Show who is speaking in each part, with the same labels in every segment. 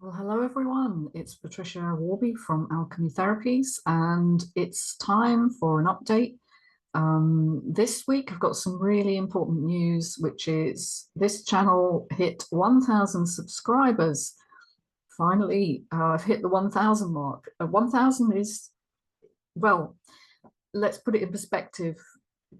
Speaker 1: Well, hello everyone. It's Patricia Warby from Alchemy Therapies, and it's time for an update. This week, I've got some really important news, which is this channel hit 1,000 subscribers. Finally, I've hit the 1,000 mark. 1,000 is, well, let's put it in perspective.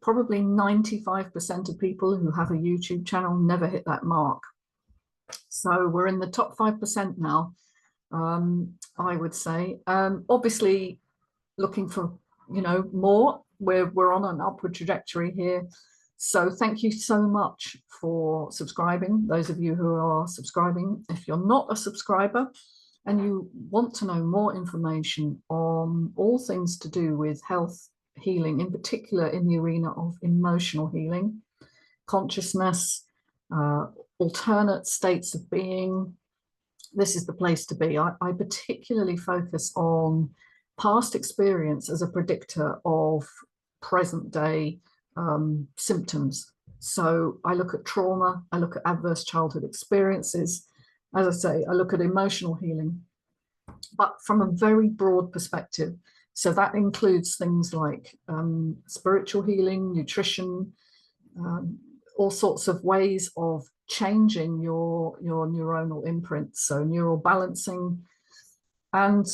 Speaker 1: Probably 95% of people who have a YouTube channel never hit that mark. So we're in the top 5% now. I would say. Obviously, looking for more. We're on an upward trajectory here. So thank you so much for subscribing. Those of you who are subscribing, if you're not a subscriber and you want to know more information on all things to do with health healing, in particular in the arena of emotional healing, consciousness, alternate states of being, this is the place to be. I particularly focus on past experience as a predictor of present day symptoms. So I look at trauma, I look at adverse childhood experiences. As I say, I look at emotional healing, but from a very broad perspective. So that includes things like spiritual healing, nutrition, all sorts of ways of changing your neuronal imprint, so neural balancing, and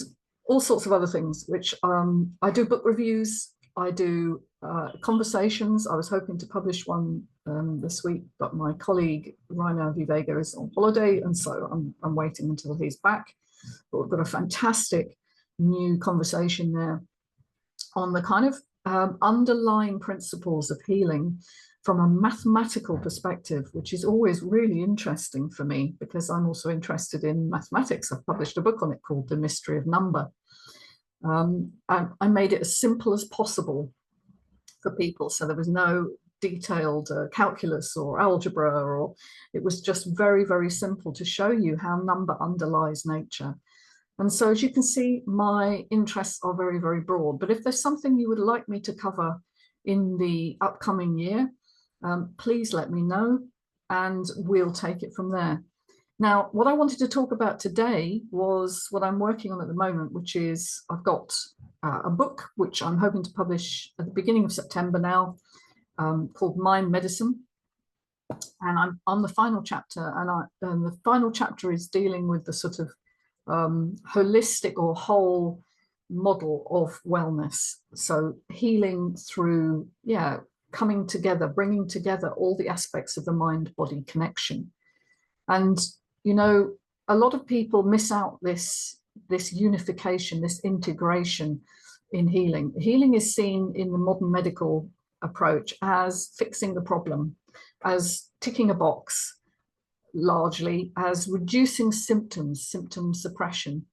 Speaker 1: all sorts of other things, which I do book reviews, I do conversations. I was hoping to publish one this week, but my colleague Rainer Vivega is on holiday, and so I'm waiting until he's back. But we've got a fantastic new conversation there on the kind of underlying principles of healing from a mathematical perspective, which is always really interesting for me because I'm also interested in mathematics. I've published a book on it called The Mystery of Number. And I made it as simple as possible for people. So there was no detailed calculus or algebra, or it was just very, very simple to show you how number underlies nature. And so, as you can see, my interests are very, very broad. But if there's something you would like me to cover in the upcoming year, please let me know and we'll take it from there. Now, what I wanted to talk about today was what I'm working on at the moment, which is I've got a book which I'm hoping to publish at the beginning of September now, called Mind Medicine. And I'm on the final chapter, and the final chapter is dealing with the sort of holistic or whole model of wellness. So healing through, coming together, bringing together all the aspects of the mind-body connection. And, a lot of people miss out this unification, this integration in healing. Healing is seen in the modern medical approach as fixing the problem, as ticking a box, largely as reducing symptoms, symptom suppression.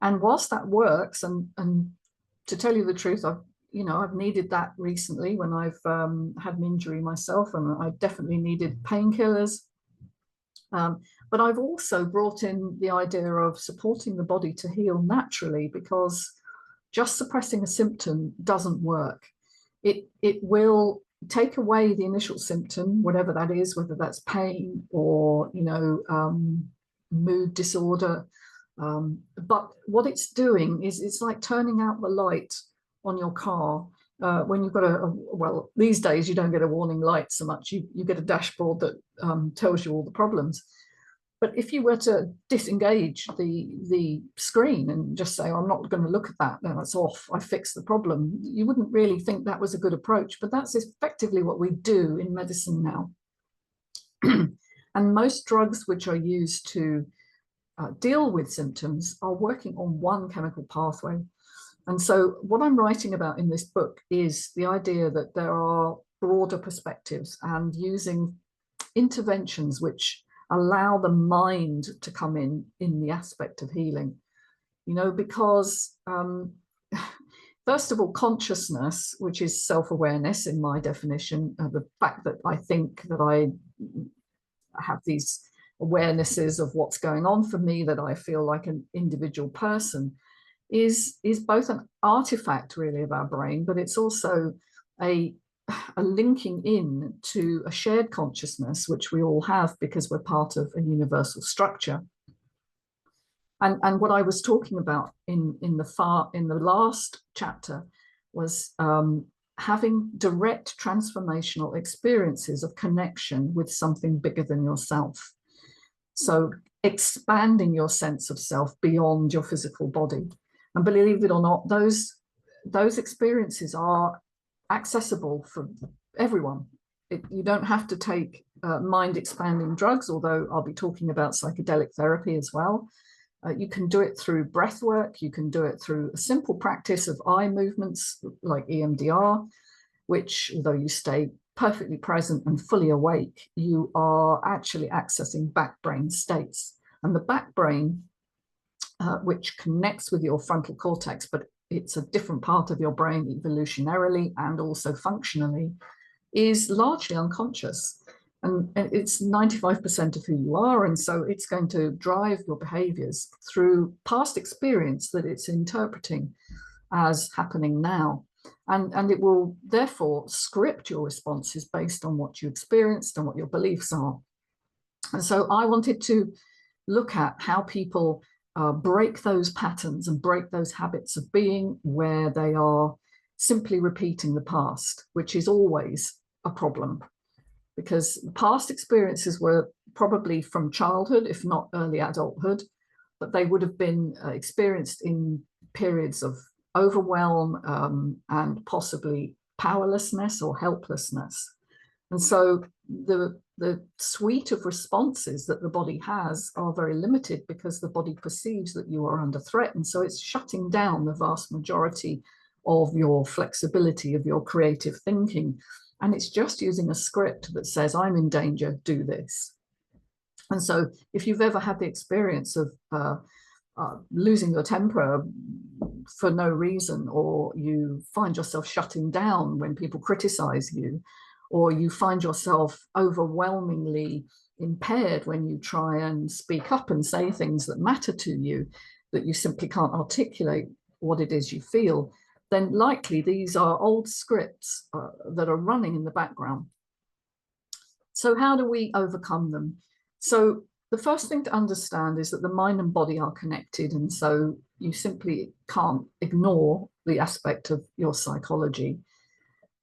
Speaker 1: And whilst that works, and to tell you the truth, I've needed that recently when I've had an injury myself, and I definitely needed painkillers. But I've also brought in the idea of supporting the body to heal naturally, because just suppressing a symptom doesn't work. It will take away the initial symptom, whatever that is, whether that's pain or mood disorder. But what it's doing is it's like turning out the light on your car when you've got well, these days you don't get a warning light so much. You get a dashboard that tells you all the problems. But if you were to disengage the screen and just say, oh, I'm not going to look at that, no, that's off, I fixed the problem, you wouldn't really think that was a good approach. But that's effectively what we do in medicine now. And most drugs which are used to deal with symptoms are working on one chemical pathway. And so what I'm writing about in this book is the idea that there are broader perspectives and using interventions which allow the mind to come in the aspect of healing, because first of all, consciousness, which is self-awareness in my definition, the fact that I think that I have these awarenesses of what's going on for me, that I feel like an individual person, is both an artifact really of our brain, but it's also a linking in to a shared consciousness, which we all have because we're part of a universal structure. And what I was talking about in the last chapter was having direct transformational experiences of connection with something bigger than yourself. So expanding your sense of self beyond your physical body. And believe it or not, those experiences are accessible for everyone. You don't have to take mind expanding drugs, although I'll be talking about psychedelic therapy as well. You can do it through breath work. You can do it through a simple practice of eye movements like EMDR, which, although you stay perfectly present and fully awake, you are actually accessing back brain states. And the back brain, which connects with your frontal cortex, but it's a different part of your brain evolutionarily and also functionally, is largely unconscious. And it's 95% of who you are. And so it's going to drive your behaviors through past experience that it's interpreting as happening now. And it will therefore script your responses based on what you experienced and what your beliefs are. And so I wanted to look at how people break those patterns and break those habits of being where they are simply repeating the past, which is always a problem, because past experiences were probably from childhood, if not early adulthood, but they would have been experienced in periods of overwhelm and possibly powerlessness or helplessness. And so the suite of responses that the body has are very limited because the body perceives that you are under threat. And so it's shutting down the vast majority of your flexibility, of your creative thinking. And it's just using a script that says, I'm in danger, do this. And so if you've ever had the experience of losing your temper for no reason, or you find yourself shutting down when people criticize you, or you find yourself overwhelmingly impaired when you try and speak up and say things that matter to you, that you simply can't articulate what it is you feel, then likely these are old scripts that are running in the background. So how do we overcome them? So the first thing to understand is that the mind and body are connected, and so you simply can't ignore the aspect of your psychology.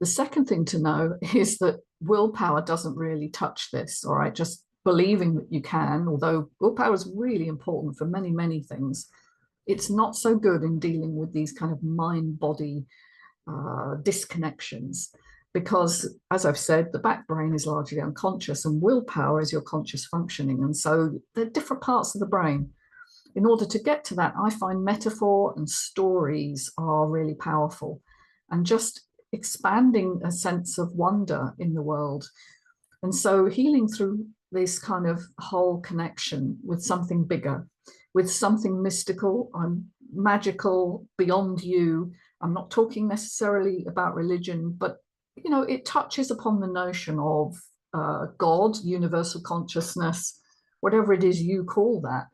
Speaker 1: The second thing to know is that willpower doesn't really touch this, all right? Just believing that you can, although willpower is really important for many, many things, it's not so good in dealing with these kind of mind-body disconnections. Because, as I've said, the back brain is largely unconscious and willpower is your conscious functioning. And so they're different parts of the brain. In order to get to that, I find metaphor and stories are really powerful, and just expanding a sense of wonder in the world. And so healing through this kind of whole connection with something bigger, with something mystical and magical beyond you. I'm not talking necessarily about religion, but you know, it touches upon the notion of God, universal consciousness, whatever it is you call that.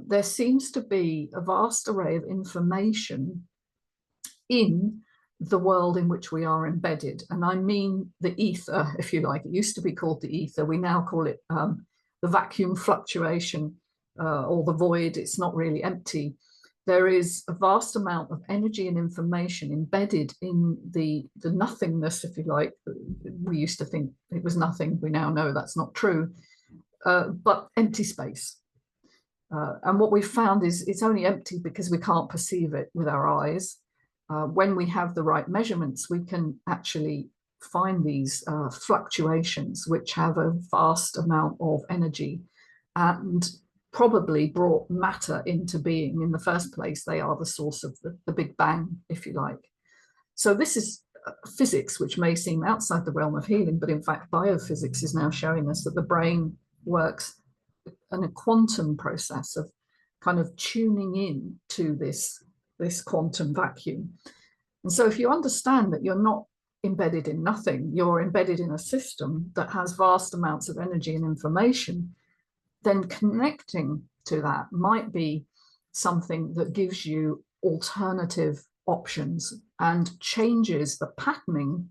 Speaker 1: There seems to be a vast array of information in the world in which we are embedded. And I mean the ether, if you like. It used to be called the ether. We now call it the vacuum fluctuation or the void. It's not really empty. There is a vast amount of energy and information embedded in the nothingness, if you like. We used to think it was nothing. We now know that's not true, but empty space. And what we've found is it's only empty because we can't perceive it with our eyes. When we have the right measurements, we can actually find these fluctuations, which have a vast amount of energy and probably brought matter into being in the first place. They are the source of the Big Bang, if you like. So this is physics, which may seem outside the realm of healing, but in fact, biophysics is now showing us that the brain works in a quantum process of kind of tuning in to this quantum vacuum. And so if you understand that you're not embedded in nothing, you're embedded in a system that has vast amounts of energy and information, then connecting to that might be something that gives you alternative options and changes the patterning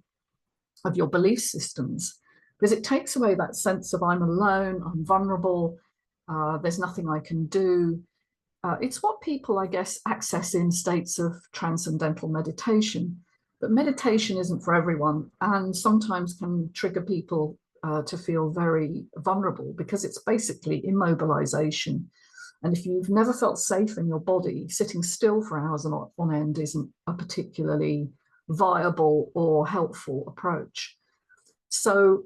Speaker 1: of your belief systems, because it takes away that sense of I'm alone, I'm vulnerable, there's nothing I can do. It's what people, I guess, access in states of transcendental meditation. But meditation isn't for everyone, and sometimes can trigger people to feel very vulnerable because it's basically immobilization. And if you've never felt safe in your body, sitting still for hours on end isn't a particularly viable or helpful approach. So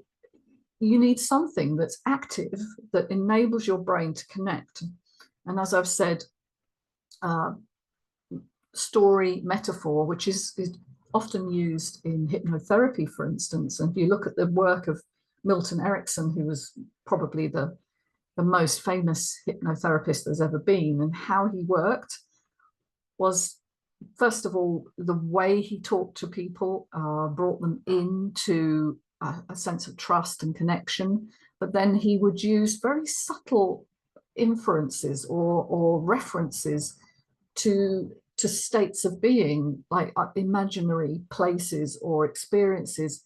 Speaker 1: you need something that's active, that enables your brain to connect. And as I've said, story metaphor, which is often used in hypnotherapy, for instance. And if you look at the work of Milton Erickson, who was probably the most famous hypnotherapist there's ever been, and how he worked was, first of all, the way he talked to people brought them into a sense of trust and connection. But then he would use very subtle inferences or references to states of being, like imaginary places or experiences.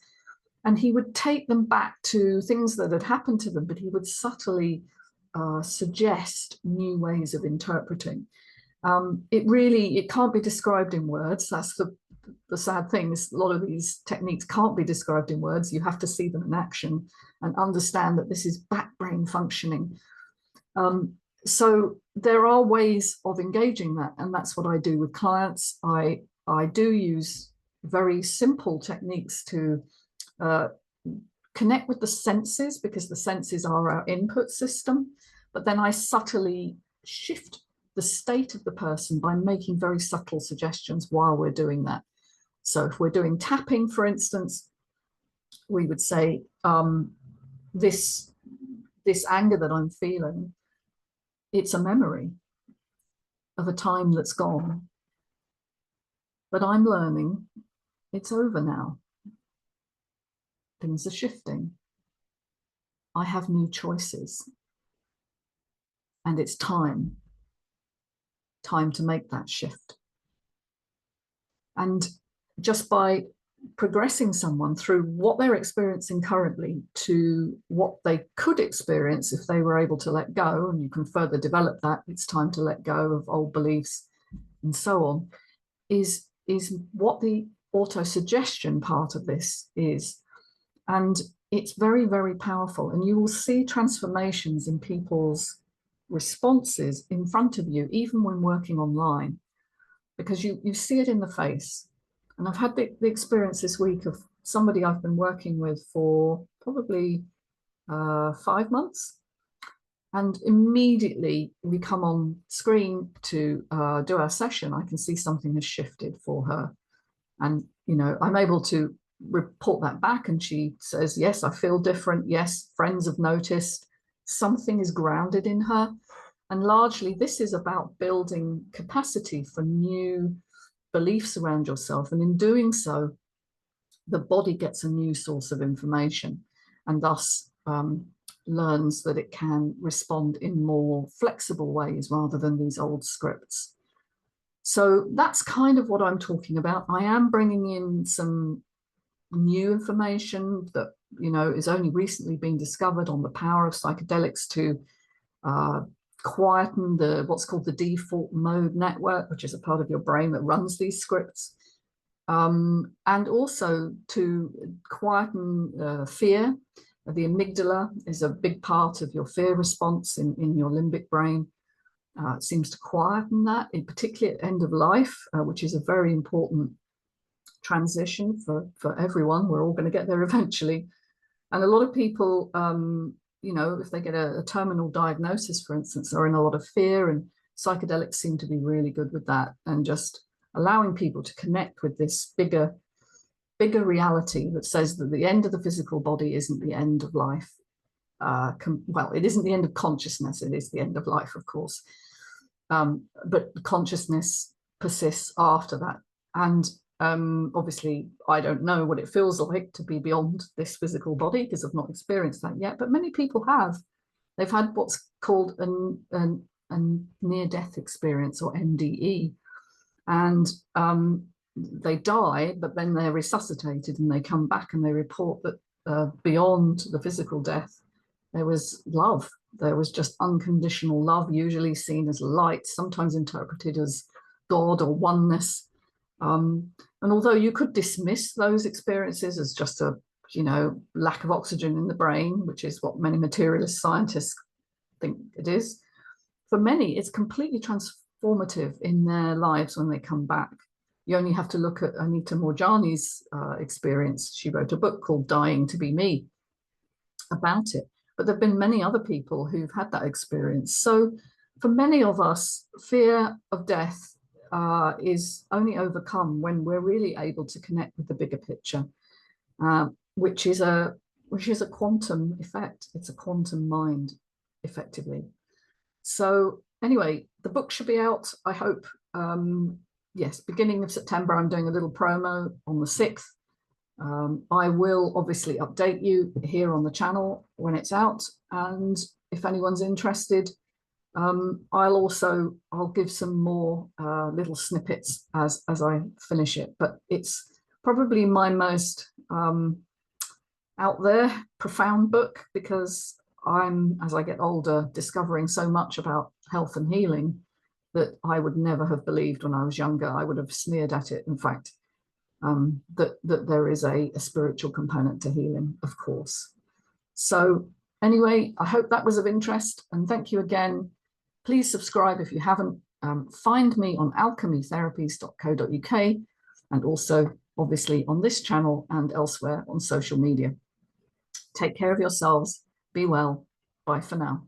Speaker 1: And he would take them back to things that had happened to them, but he would subtly suggest new ways of interpreting. It can't be described in words. That's the sad thing, is a lot of these techniques can't be described in words. You have to see them in action and understand that this is back brain functioning. So there are ways of engaging that, and that's what I do with clients. I do use very simple techniques to connect with the senses, because the senses are our input system, but then I subtly shift the state of the person by making very subtle suggestions while we're doing that. So if we're doing tapping, for instance, we would say, this anger that I'm feeling, it's a memory of a time that's gone. But I'm learning it's over now. Things are shifting. I have new choices. And it's time to make that shift. And just by progressing someone through what they're experiencing currently to what they could experience if they were able to let go, and you can further develop that, it's time to let go of old beliefs and so on, is what the auto-suggestion part of this is. And it's very, very powerful. And you will see transformations in people's responses in front of you, even when working online, because you see it in the face. And I've had the experience this week of somebody I've been working with for probably 5 months. And immediately we come on screen to do our session, I can see something has shifted for her. And, you know, I'm able to report that back, and she says, yes, I feel different. Yes, friends have noticed something is grounded in her. And largely this is about building capacity for new beliefs around yourself. And in doing so, the body gets a new source of information, and thus learns that it can respond in more flexible ways rather than these old scripts. So that's kind of what I'm talking about. I am bringing in some new information that, you know, is only recently being discovered on the power of psychedelics to quieten what's called the default mode network, which is a part of your brain that runs these scripts, and also to quieten fear. The amygdala is a big part of your fear response in your limbic brain. It seems to quieten that, in particular at end of life, which is a very important transition for everyone. We're all going to get there eventually. And a lot of people, you know, if they get a terminal diagnosis, for instance, are in a lot of fear, and psychedelics seem to be really good with that, and just allowing people to connect with this bigger reality that says that the end of the physical body isn't the end of life. Well, it isn't the end of consciousness, it is the end of life, of course. But consciousness persists after that. And obviously, I don't know what it feels like to be beyond this physical body, because I've not experienced that yet, but many people have. They've had what's called a near-death experience, or NDE. And they die, but then they're resuscitated and they come back and they report that beyond the physical death, there was love There was just unconditional love, usually seen as light, sometimes interpreted as God or oneness. And although you could dismiss those experiences as just a, lack of oxygen in the brain, which is what many materialist scientists think it is, for many, it's completely transformative in their lives when they come back. You only have to look at Anita Moorjani's experience. She wrote a book called Dying to Be Me about it. But there have been many other people who've had that experience. So for many of us, fear of death is only overcome when we're really able to connect with the bigger picture, which is a quantum effect. It's a quantum mind, effectively. So anyway, the book should be out, I hope. Yes, beginning of September. I'm doing a little promo on the 6th. I will obviously update you here on the channel when it's out, and if anyone's interested, I'll give some more little snippets as I finish it. But it's probably my most out there, profound book, because I'm, as I get older, discovering so much about health and healing that I would never have believed when I was younger. I would have sneered at it, in fact. That there is a spiritual component to healing, of course. So anyway, I hope that was of interest, and thank you again. Please subscribe if you haven't. Find me on alchemytherapies.co.uk, and also obviously on this channel and elsewhere on social media. Take care of yourselves. Be well. Bye for now.